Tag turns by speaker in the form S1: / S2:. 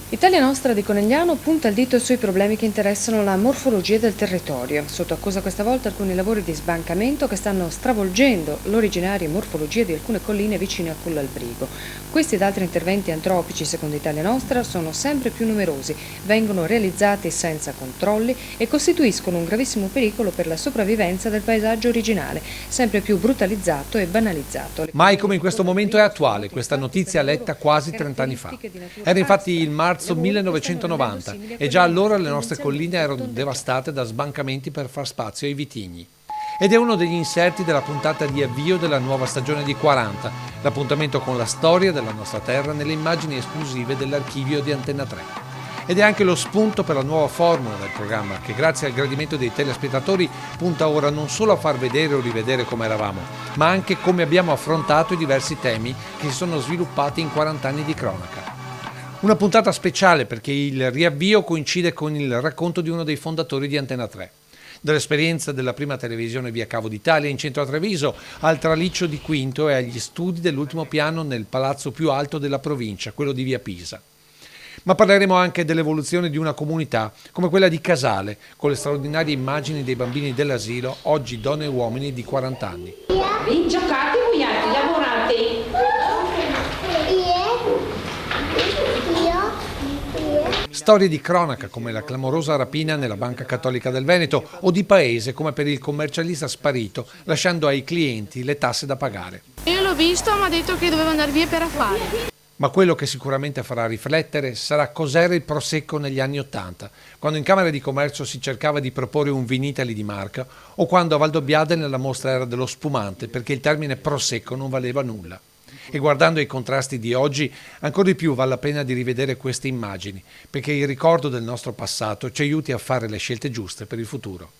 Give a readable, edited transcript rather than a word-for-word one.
S1: Italia Nostra di Conegliano punta il dito sui problemi che interessano la morfologia del territorio. Sotto accusa questa volta alcuni lavori di sbancamento che stanno stravolgendo l'originaria morfologia di alcune colline vicine a Collalbrigo. Questi ed altri interventi antropici, secondo Italia Nostra, sono sempre più numerosi, vengono realizzati senza controlli e costituiscono un gravissimo pericolo per la sopravvivenza del paesaggio originale, sempre più brutalizzato e banalizzato.
S2: Mai come in questo momento è attuale questa notizia letta quasi 30 anni fa. Era infatti il marzo 1990 e già allora le nostre colline erano devastate da sbancamenti per far spazio ai vitigni. Ed è uno degli inserti della puntata di avvio della nuova stagione di 40, l'appuntamento con la storia della nostra terra nelle immagini esclusive dell'archivio di Antenna 3. Ed è anche lo spunto per la nuova formula del programma che grazie al gradimento dei telespettatori punta ora non solo a far vedere o rivedere come eravamo, ma anche come abbiamo affrontato i diversi temi che si sono sviluppati in 40 anni di cronaca. Una puntata speciale perché il riavvio coincide con il racconto di uno dei fondatori di Antenna 3. Dall'esperienza della prima televisione via cavo d'Italia in centro a Treviso al traliccio di Quinto e agli studi dell'ultimo piano nel palazzo più alto della provincia, quello di via Pisa. Ma parleremo anche dell'evoluzione di una comunità come quella di Casale, con le straordinarie immagini dei bambini dell'asilo, oggi donne e uomini di 40 anni.
S3: Giocate voi altri, lavorate.
S2: Storie di cronaca come la clamorosa rapina nella Banca Cattolica del Veneto o di paese come per il commercialista sparito lasciando ai clienti le tasse da pagare.
S4: Io l'ho visto, ma ha detto che doveva andare via per affari.
S2: Ma quello che sicuramente farà riflettere sarà cos'era il Prosecco negli anni '80, quando in Camera di Commercio si cercava di proporre un Vinitaly di marca o quando a Valdobbiadene nella mostra era dello spumante perché il termine Prosecco non valeva nulla. E guardando i contrasti di oggi, ancora di più vale la pena di rivedere queste immagini, perché il ricordo del nostro passato ci aiuti a fare le scelte giuste per il futuro.